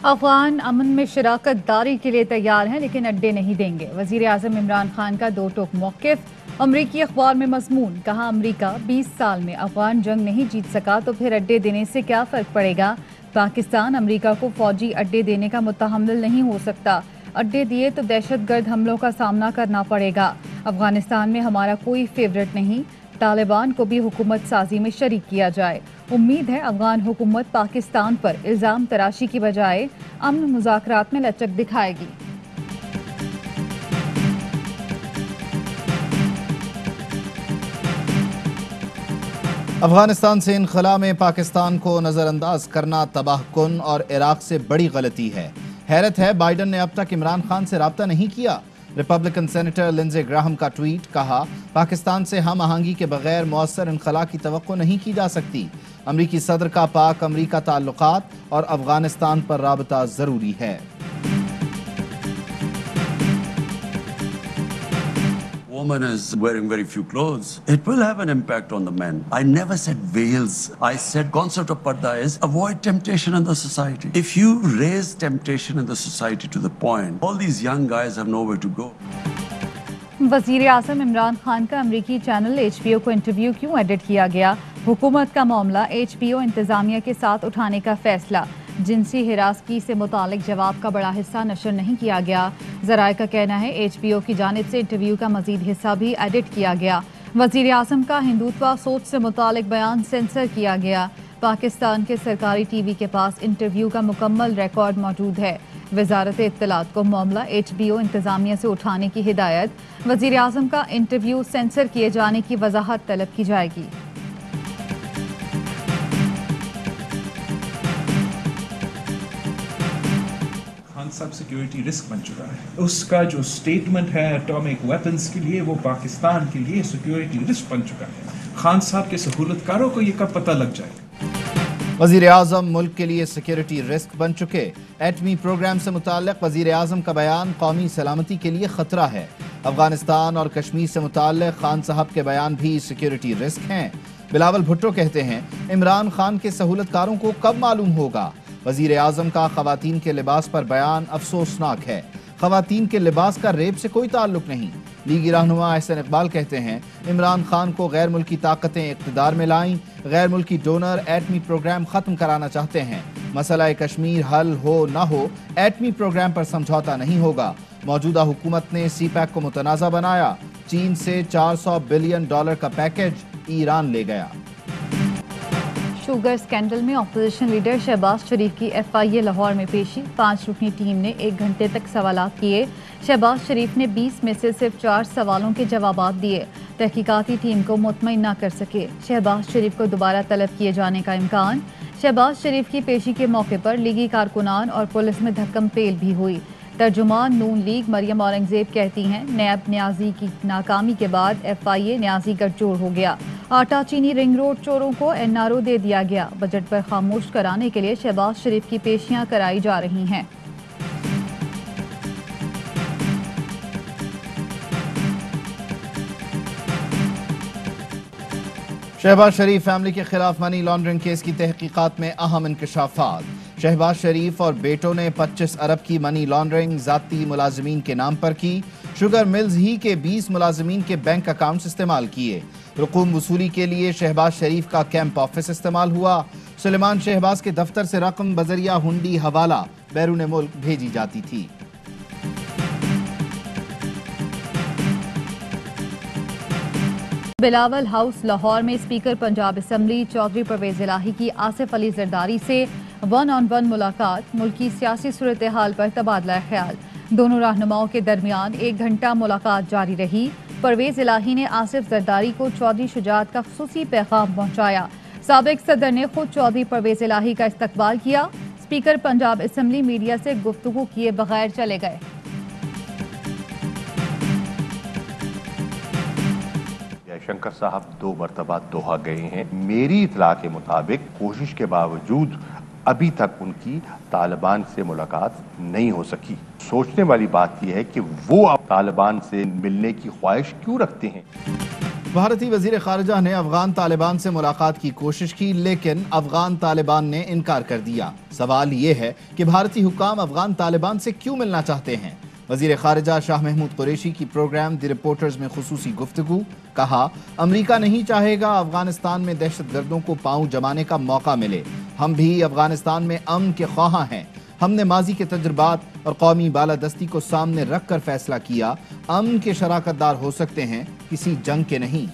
افغان امن میں شراکت داری کے لیے تیار ہیں لیکن اڈے نہیں دیں گے۔ وزیر اعظم عمران خان کا دو ٹوک موقف۔ امریکی اخبار میں مضمون، کہا امریکہ 20 سال میں افغان جنگ نہیں جیت سکا تو پھر اڈے دینے سے کیا فرق پڑے گا۔ پاکستان امریکہ کو فوجی اڈے دینے کا متحمل نہیں ہو سکتا۔ اڈے دیے تو دہشت گرد حملوں کا سامنا کرنا پڑے گا۔ افغانستان میں ہمارا کوئی فیورٹ نہیں، طالبان کو بھی حکومت سازی میں شریک کیا جائے۔ امید ہے افغان حکومت پاکستان پر الزام تراشی کی بجائے امن مذاکرات میں لچک دکھائے گی۔ افغانستان سے انخلا میں پاکستان کو نظر انداز کرنا تباہ کن اور عراق سے بڑی غلطی ہے۔ حیرت ہے بائیڈن نے اب تک عمران خان سے رابطہ نہیں کیا۔ ریپبلکن سینیٹر لنزے گراہم کا ٹویٹ، کہا پاکستان سے ہم آہنگی کے بغیر مؤثر انخلا کی توقع نہیں کی جا سکتی۔ امریکی صدر کا پاک امریکہ تعلقات اور افغانستان پر رابطہ ضروری ہے۔ Woman is wearing very few clothes. It will have an impact on the men. I never said veils. I said concept of parda is avoid temptation in the society. If you raise temptation in the society to the point, all these young guys have nowhere to go. وزیر اعظم عمران خان کا امریکی channel HBO کو interview کیوں edit کیا گیا؟ حکومت کا معاملہ HBO انتظامیہ کے ساتھ اٹھانے کا فیصلہ۔ جنسی ہراسگی سے متعلق جواب کا بڑا حصہ نشر نہیں کیا گیا۔ ذرائع کا کہنا ہے HBO کی جانب سے انٹرویو کا مزید حصہ بھی ایڈٹ کیا گیا۔ وزیر اعظم کا ہندوتوا سوچ سے متعلق بیان سینسر کیا گیا۔ پاکستان کے سرکاری ٹی وی کے پاس انٹرویو کا مکمل ریکارڈ موجود ہے۔ وزارت اطلاعات کو معاملہ HBO انتظامیہ سے اٹھانے کی ہدایت۔ وزیر اعظم کا انٹرویو سینسر کیے جانے کی وضاحت طلب کی جائے گی۔ خان صاحب سیکیورٹی رسک بن چکا ہے۔ اس کا جو سٹیٹمنٹ ہے اٹامک ویپنز کے لیے، وہ پاکستان کے لیے سیکیورٹی رسک بن چکا ہے۔ خان صاحب کے سہولت کاروں کو یہ کب پتہ لگ جائے گا؟ وزیر اعظم ملک کے لیے سیکیورٹی رسک بن چکے۔ ایٹمی پروگرام سے متعلق وزیر اعظم کا بیان قومی سلامتی کے لیے خطرہ ہے۔ افغانستان اور کشمیر سے متعلق خان صاحب کے بیان بھی سیکیورٹی رسک ہیں۔ بلاول بھٹو کہتے ہیں عمران خان کے سہولت کاروں کو کب معلوم ہوگا؟ وزیر اعظم کا خواتین کے لباس پر بیان افسوسناک ہے۔ خواتین کے لباس کا ریپ سے کوئی تعلق نہیں۔ لیگی رہنما احسن اقبال کہتے ہیں عمران خان کو غیر ملکی طاقتیں اقتدار میں لائیں، غیر ملکی ڈونر ایٹمی پروگرام ختم کرانا چاہتے ہیں۔ مسئلہ کشمیر حل ہو نہ ہو، ایٹمی پروگرام پر سمجھوتا نہیں ہوگا۔ موجودہ حکومت نے سی پیک کو متنازع بنایا۔ چین سے $400 بلین کا پیکج ایران لے گیا۔ شوگر سکینڈل میں اپوزیشن لیڈر شہباز شریف کی FIA لاہور میں پیشی۔ 5 رکنی ٹیم نے 1 گھنٹے تک سوالات کیے۔ شہباز شریف نے 20 میں سے صرف 4 سوالوں کے جوابات دیے۔ تحقیقاتی ٹیم کو مطمئن نہ کر سکے۔ شہباز شریف کو دوبارہ طلب کیے جانے کا امکان۔ شہباز شریف کی پیشی کے موقع پر لیگی کارکنان اور پولیس میں دھکم پیل بھی ہوئی۔ ترجمان نون لیگ مریم اورنگزیب کہتی ہیں نیب نیازی کی ناکامی کے بعد FIA نیازی گٹھ جوڑ ہو گیا۔ آٹا چینی رنگ روڈ چوروں کو NRO دے دیا گیا۔ بجٹ پر خاموش کرانے کے لیے شہباز شریف کی پیشیاں کرائی جا رہی ہیں۔ شہباز شریف فیملی کے خلاف منی لانڈرنگ کیس کی تحقیقات میں اہم انکشافات۔ شہباز شریف اور بیٹوں نے 25 ارب کی منی لانڈرنگ ذاتی ملازمین کے نام پر کی۔ شوگر ملز ہی کے 20 ملازمین کے بینک اکاؤنٹس استعمال کیے۔ رقوم وصولی کے لیے شہباز شریف کا کیمپ آفس استعمال ہوا۔ سلیمان شہباز کے دفتر سے رقم بذریعہ ہنڈی حوالہ بیرون ملک بھیجی جاتی تھی۔ بلاول ہاؤس لاہور میں اسپیکر پنجاب اسمبلی چودھری پرویز الہی کی آصف علی زرداری سے 1 on 1 ملاقات۔ ملکی سیاسی صورتحال پر تبادلہ خیال۔ دونوں رہنماؤں کے درمیان 1 گھنٹہ ملاقات جاری رہی۔ پرویز الہی نے آصف زرداری کو چودھری شجاعت کا خصوصی پیغام پہنچایا۔ سابق صدر نے خود چودھری پرویز الہی کا استقبال کیا۔ اسپیکر پنجاب اسمبلی میڈیا سے گفتگو کیے بغیر چلے گئے۔ شنکر صاحب 2 مرتبہ دوحہ گئے ہیں۔ میری اطلاع کے مطابق کوشش کے باوجود ابھی تک ان کی طالبان سے ملاقات نہیں ہو سکی۔ سوچنے والی بات یہ ہے کہ وہ اب طالبان سے ملنے کی خواہش کیوں رکھتے ہیں؟ بھارتی وزیر خارجہ نے افغان طالبان سے ملاقات کی کوشش کی، لیکن افغان طالبان نے انکار کر دیا۔ سوال یہ ہے کہ بھارتی حکام افغان طالبان سے کیوں ملنا چاہتے ہیں؟ وزیر خارجہ شاہ محمود قریشی کی پروگرام دی رپورٹرز میں خصوصی گفتگو، کہا امریکہ نہیں چاہے گا افغانستان میں دہشت گردوں کو پاؤں جمانے کا موقع ملے۔ ہم بھی افغانستان میں امن کے خواہاں ہیں۔ ہم نے ماضی کے تجربات اور قومی بالادستی کو سامنے رکھ کر فیصلہ کیا، امن کے شراکت دار ہو سکتے ہیں، کسی جنگ کے نہیں۔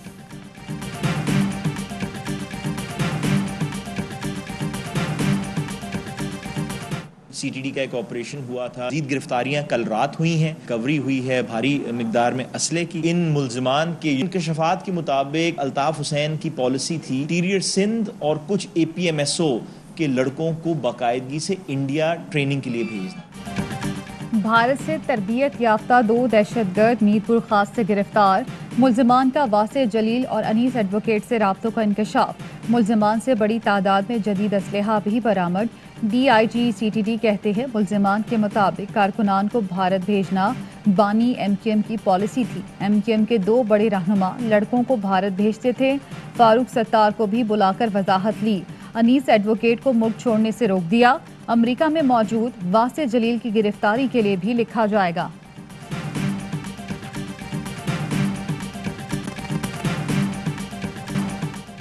سی ٹی ڈی کا ایک آپریشن ہوا تھا، مزید گرفتاریاں کل رات ہوئی ہیں، کوری ہوئی ہے بھاری مقدار میں اسلحے کی۔ ان ملزمان کے انکشافات کے مطابق الطاف حسین کی پالیسی تھی انٹیریئر سندھ اور کچھ اے پی ایم ایس او کے لڑکوں کو باقاعدگی سے انڈیا ٹریننگ کے لیے بھیجنا۔ بھارت سے تربیت یافتہ 2 دہشت گرد میر پور خاص سے گرفتار، ملزمان کا واسع جلیل اور انیس ایڈوکیٹ سے رابطوں کا انکشاف، ملزمان سے بڑی تعداد میں جدید اسلحہ بھی برآمد۔ D I G C T D کہتے ہیں ملزمان کے مطابق کارکنان کو بھارت بھیجنا بانی ایم کیو ایم کی پالیسی تھی۔ ایم کیو ایم کے 2 بڑے رہنما لڑکوں کو بھارت بھیجتے تھے۔ فاروق ستار کو بھی بلا کر وضاحت لی، انیس ایڈوکیٹ کو ملک چھوڑنے سے روک دیا۔ امریکہ میں موجود واسع جلیل کی گرفتاری کے لیے بھی لکھا جائے گا۔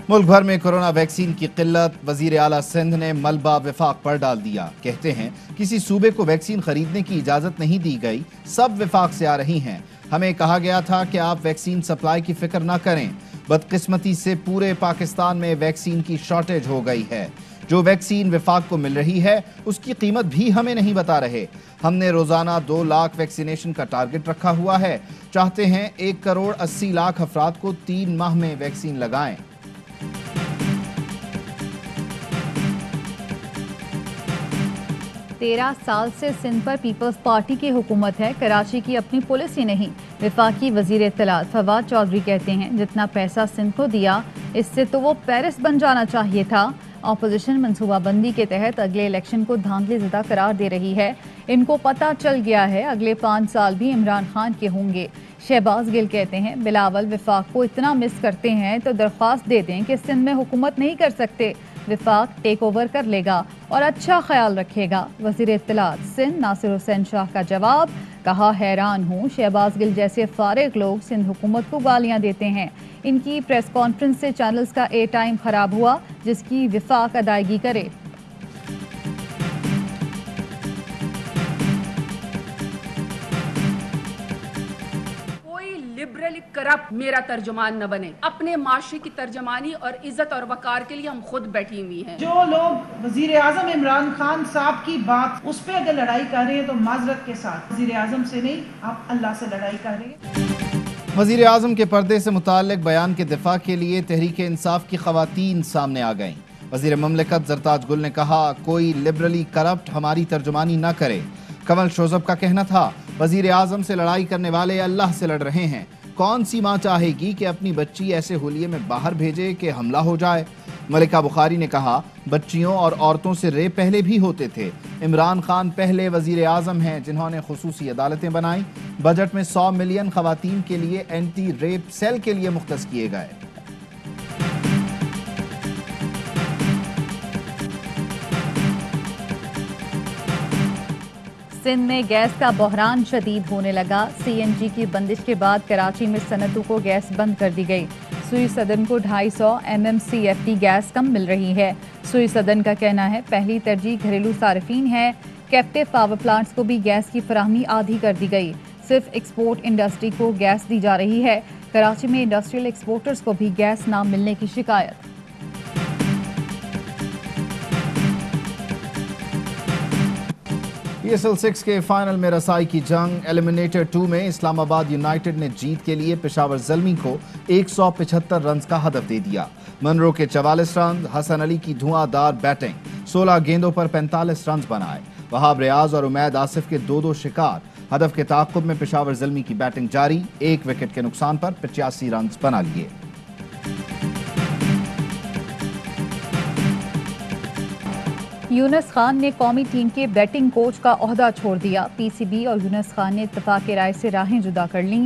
ملک بھر میں کورونا ویکسین کی قلت، وزیر اعلیٰ سندھ نے ملبہ وفاق پر ڈال دیا۔ کہتے ہیں کسی صوبے کو ویکسین خریدنے کی اجازت نہیں دی گئی، سب وفاق سے آ رہی ہیں۔ ہمیں کہا گیا تھا کہ آپ ویکسین سپلائی کی فکر نہ کریں۔ بدقسمتی سے پورے پاکستان میں ویکسین کی شارٹیج ہو گئی ہے۔ جو ویکسین وفاق کو مل رہی ہے اس کی قیمت بھی ہمیں نہیں بتا رہے۔ ہم نے روزانہ 2 لاکھ ویکسینیشن کا ٹارگٹ رکھا ہوا ہے، چاہتے ہیں 1,80,00,000 افراد کو 3 ماہ میں ویکسین لگائیں۔ 13 سال سے سندھ پر پیپلز پارٹی کی حکومت ہے، کراچی کی اپنی پولیس ہی نہیں۔ وفاقی وزیر اطلاعات فواد چودھری کہتے ہیں جتنا پیسہ سندھ کو دیا اس سے تو وہ پیرس بن جانا چاہیے تھا۔ اپوزیشن منصوبہ بندی کے تحت اگلے الیکشن کو دھاندلی زدہ قرار دے رہی ہے۔ ان کو پتہ چل گیا ہے اگلے 5 سال بھی عمران خان کے ہوں گے۔ شہباز گل کہتے ہیں بلاول وفاق کو اتنا مس کرتے ہیں تو درخواست دے دیں کہ سندھ میں حکومت نہیں کر سکتے، وفاق ٹیک اوور کر لے گا اور اچھا خیال رکھے گا۔ وزیر اطلاعات سندھ ناصر حسین شاہ کا جواب، کہا حیران ہوں شہباز گل جیسے فارغ لوگ سندھ حکومت کو گالیاں دیتے ہیں۔ ان کی پریس کانفرنس سے چینلز کا اے ٹائم خراب ہوا، جس کی وفاق ادائیگی کرے۔ لبرلی کرپٹ میرا ترجمان نہ بنے، اپنے معاشرے کی ترجمانی اور عزت اور وقار کے لیے ہم خود بیٹھی ہوئی ہیں۔ جو لوگ وزیر اعظم عمران خان صاحب کی بات اس پہ اگر لڑائی کر رہے ہیں تو معذرت کے ساتھ وزیر اعظم سے نہیں، آپ اللہ سے لڑائی کر رہے ہیں۔ وزیر اعظم کے پردے سے متعلق بیان کے دفاع کے لیے تحریک انصاف کی خواتین سامنے آ گئیں۔ وزیر مملکت زرتاج گل نے کہا کوئی لبرلی کرپٹ ہماری ترجمانی نہ کرے۔ کنول شوزب کا کہنا تھا وزیر اعظم سے لڑائی کرنے والے اللہ سے لڑ رہے ہیں، کون سی ماں چاہے گی کہ اپنی بچی ایسے ہولیے میں باہر بھیجے کہ حملہ ہو جائے۔ ملکہ بخاری نے کہا بچیوں اور عورتوں سے ریپ پہلے بھی ہوتے تھے، عمران خان پہلے وزیر اعظم ہیں جنہوں نے خصوصی عدالتیں بنائیں۔ بجٹ میں 100 ملین خواتین کے لیے اینٹی ریپ سیل کے لیے مختص کیے گئے۔ سندھ میں گیس کا بحران شدید ہونے لگا، سی این جی کی بندش کے بعد کراچی میں صنعتوں کو گیس بند کر دی گئی۔ سوئی صدن کو 250 MMCFD گیس کم مل رہی ہے۔ سوئی صدن کا کہنا ہے پہلی ترجیح گھریلو صارفین ہے۔ کیپٹیو پاور پلانٹس کو بھی گیس کی فراہمی آدھی کر دی گئی، صرف ایکسپورٹ انڈسٹری کو گیس دی جا رہی ہے۔ کراچی میں انڈسٹریل ایکسپورٹرز کو بھی گیس نہ ملنے کی شکایت۔ ESL 6 کے فائنل میں رسائی کی جنگ ایلیمنیٹر 2 میں اسلام آباد یونائیٹڈ نے جیت کے لیے پشاور زلمی کو 175 رنز کا ہدف دے دیا۔ منرو کے 44 رنز، حسن علی کی دھواں دار بیٹنگ، 16 گیندوں پر 45 رنز بنائے۔ وہاب ریاض اور امید آصف کے 2 شکار۔ ہدف کے تعاقب میں پشاور زلمی کی بیٹنگ جاری، 1 وکٹ کے نقصان پر 85 رنز بنا لیے۔ یونس خان نے قومی ٹیم کے بیٹنگ کوچ کا عہدہ چھوڑ دیا۔ پی سی بی اور یونس خان نے اتفاق رائے سے راہیں جدا کر لیں۔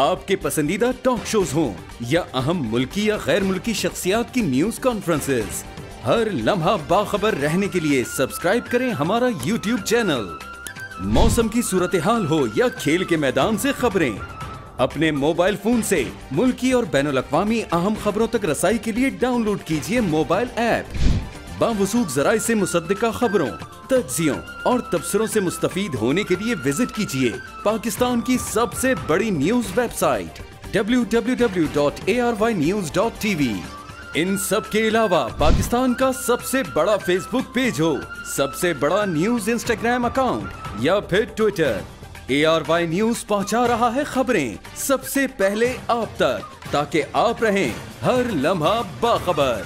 آپ کے پسندیدہ ٹاک شوز ہوں یا اہم ملکی یا غیر ملکی شخصیات کی نیوز کانفرنسز، ہر لمحہ باخبر رہنے کے لیے سبسکرائب کریں ہمارا YouTube چینل۔ موسم کی صورتحال ہو یا کھیل کے میدان سے خبریں، اپنے موبائل فون سے ملکی اور بین الاقوامی اہم خبروں تک رسائی کے لیے ڈاؤن لوڈ کیجیے موبائل ایپ۔ باوثوق ذرائع سے مصدقہ خبروں، تجزیوں اور تبصروں سے مستفید ہونے کے لیے وزٹ کیجیے پاکستان کی سب سے بڑی نیوز ویب سائٹ www.arYnews.tv۔ ان سب کے علاوہ پاکستان کا سب سے بڑا فیس بک پیج ہو، سب سے بڑا نیوز انسٹاگرام اکاؤنٹ یا پھر ٹویٹر، ARY نیوز پہنچا رہا ہے خبریں سب سے پہلے آپ تک، تاکہ آپ رہیں ہر لمحہ باخبر۔